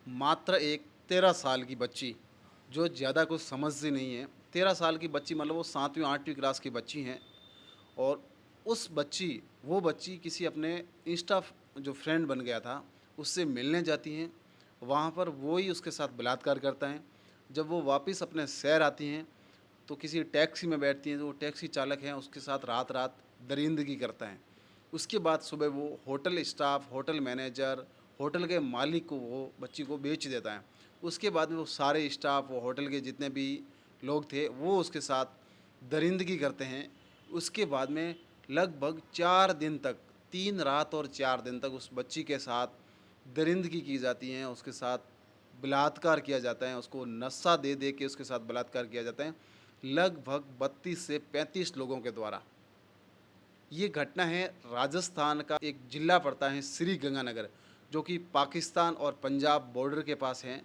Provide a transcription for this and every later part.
मात्र एक 13 साल की बच्ची, जो ज़्यादा कुछ समझती नहीं है। 13 साल की बच्ची मतलब वो 7वीं 8वीं क्लास की बच्ची हैं। और वो बच्ची किसी अपने इंस्टा जो फ्रेंड बन गया था, उससे मिलने जाती हैं। वहाँ पर वो ही उसके साथ बलात्कार करता है। जब वो वापस अपने शहर आती हैं, तो किसी टैक्सी में बैठती हैं, तो वो टैक्सी चालक हैं, उसके साथ रात-रात दरिंदगी करता है। उसके बाद सुबह वो hotel staff, hotel manager, hotel के मालिक को वो बच्ची को बेच देता है। उसके बाद में वो सारे स्टाफ, वो होटल के जितने भी लोग थे, वो उसके साथ दरिंदगी करते हैं। उसके बाद में लगभग 4 दिन तक, 3 रात और 4 दिन तक उस बच्ची के साथ दरिंदगी की जाती है, उसके साथ बलात्कार किया जाता है, उसको नशा दे-दे के उसके साथ बलात्कार किया जाता है, लगभग 32 से 35 लोगों के द्वारा। ये घटना है राजस्थान का एक ज़िला पड़ता है श्री गंगानगर, जो कि पाकिस्तान और पंजाब बॉर्डर के पास है।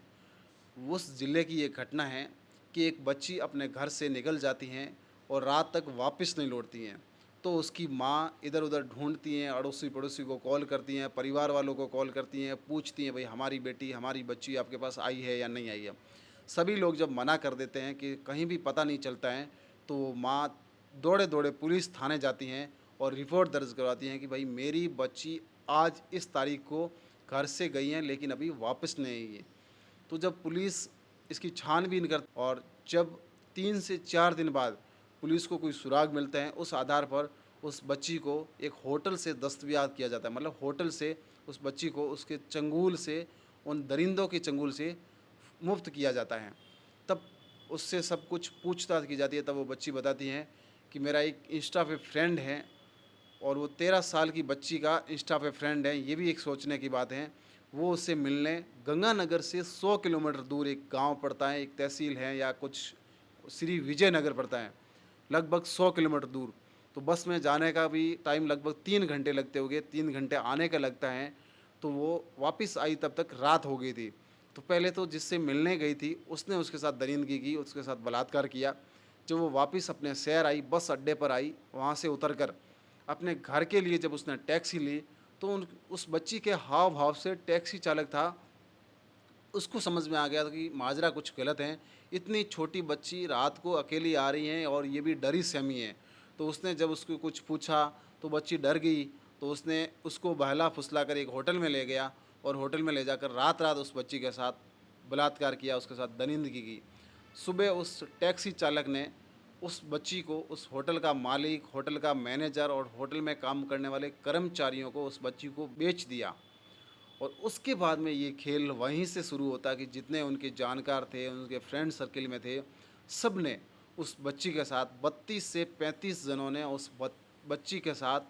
उस ज़िले की ये घटना है कि एक बच्ची अपने घर से निकल जाती हैं और रात तक वापस नहीं लौटती हैं। तो उसकी माँ इधर-उधर ढूँढती हैं, अड़ोसी-पड़ोसी को कॉल करती हैं, परिवार वालों को कॉल करती हैं, पूछती हैं, भई हमारी बेटी, हमारी बच्ची आपके पास आई है या नहीं आई है? सभी लोग जब मना कर देते हैं कि कहीं भी पता नहीं चलता है, तो वो माँ दौड़े-दौड़े पुलिस थाने जाती हैं और रिपोर्ट दर्ज करवाती हैं कि भई मेरी बच्ची आज इस तारीख को घर से गई हैं, लेकिन अभी वापस नहीं आई है। तो जब पुलिस इसकी छानबीन कर और जब 3 से 4 दिन बाद पुलिस को कोई सुराग मिलता है, उस आधार पर उस बच्ची को एक होटल से दस्तगिरद किया जाता है। मतलब होटल से उस बच्ची को उसके चंगुल से, उन दरिंदों के चंगुल से मुक्त किया जाता है। तब उससे सब कुछ पूछताछ की जाती है, तब वो बच्ची बताती हैं कि मेरा एक इंस्टा पे फ्रेंड है और वो 13 साल की बच्ची का इंस्टा पे फ्रेंड है। ये भी एक सोचने की बात है। वो उससे मिलने गंगानगर से 100 किलोमीटर दूर एक गाँव पड़ता है, एक तहसील है या कुछ श्री विजयनगर पड़ता है, लगभग 100 किलोमीटर दूर। तो बस में जाने का भी टाइम लगभग 3 घंटे लगते होंगे, 3 घंटे आने का लगता है। तो वो वापस आई तब तक रात हो गई थी। तो पहले तो जिससे मिलने गई थी, उसने उसके साथ दरिंदगी की, उसके साथ बलात्कार किया। जब वो वापस अपने शहर आई, बस अड्डे पर आई, वहाँ से उतरकर अपने घर के लिए जब उसने टैक्सी ली, तो उस बच्ची के हाव-भाव से टैक्सी चालक था, उसको समझ में आ गया था कि माजरा कुछ गलत है। इतनी छोटी बच्ची रात को अकेली आ रही है और ये भी डरी-सहमी है। तो उसने जब उसको कुछ पूछा, तो बच्ची डर गई। तो उसने उसको बहला-फुसला कर एक होटल में ले गया और होटल में ले जाकर रात-रात उस बच्ची के साथ बलात्कार किया, उसके साथ दरिंदगी की। सुबह उस टैक्सी चालक ने उस बच्ची को उस होटल का मालिक, होटल का मैनेजर और होटल में काम करने वाले कर्मचारियों को उस बच्ची को बेच दिया। और उसके बाद में ये खेल वहीं से शुरू होता कि जितने उनके जानकार थे, उनके फ्रेंड सर्किल में थे, सब ने उस बच्ची के साथ 32 से 35 जनों ने उस बच्ची के साथ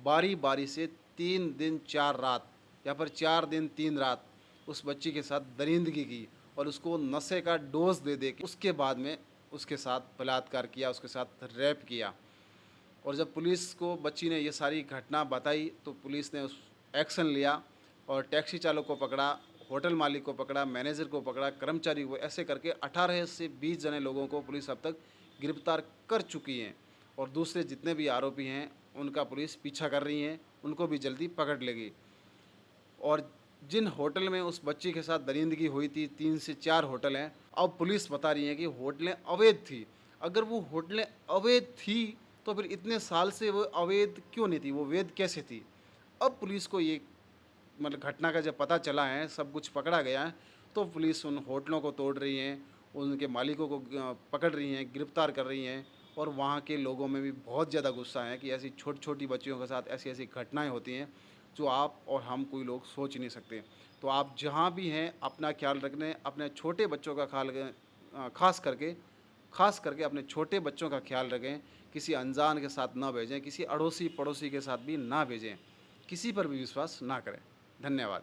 बारी-बारी से 3 दिन 4 रात या फिर 4 दिन 3 रात उस बच्ची के साथ दरिंदगी की और उसको नशे का डोज़ दे के उसके बाद में उसके साथ बलात्कार किया, उसके साथ रेप किया। और जब पुलिस को बच्ची ने ये सारी घटना बताई, तो पुलिस ने उस एक्शन लिया और टैक्सी चालक को पकड़ा, होटल मालिक को पकड़ा, मैनेजर को पकड़ा, कर्मचारी को, ऐसे करके 18 से 20 जने लोगों को पुलिस अब तक गिरफ्तार कर चुकी है। और दूसरे जितने भी आरोपी हैं, उनका पुलिस पीछा कर रही है, उनको भी जल्दी पकड़ लेगी। और जिन होटल में उस बच्ची के साथ दरिंदगी हुई थी, 3 से 4 होटल हैं, अब पुलिस बता रही है कि होटलें अवैध थी। अगर वो होटलें अवैध थी, तो फिर इतने साल से वो अवैध क्यों नहीं थी, वो वैध कैसे थी? अब पुलिस को ये मतलब घटना का जब पता चला है, सब कुछ पकड़ा गया है, तो पुलिस उन होटलों को तोड़ रही है, उनके मालिकों को पकड़ रही हैं, गिरफ्तार कर रही हैं। और वहाँ के लोगों में भी बहुत ज़्यादा गुस्सा है कि ऐसी छोटी-छोटी बच्चियों के साथ ऐसी-ऐसी घटनाएँ होती हैं, जो आप और हम कोई लोग सोच ही नहीं सकते। तो आप जहाँ भी हैं, अपना ख़्याल रखना, अपने छोटे बच्चों का ख़ास करके अपने छोटे बच्चों का ख़्याल रखें, किसी अनजान के साथ ना भेजें, किसी अड़ोसी-पड़ोसी के साथ भी ना भेजें, किसी पर भी विश्वास ना करें। धन्यवाद।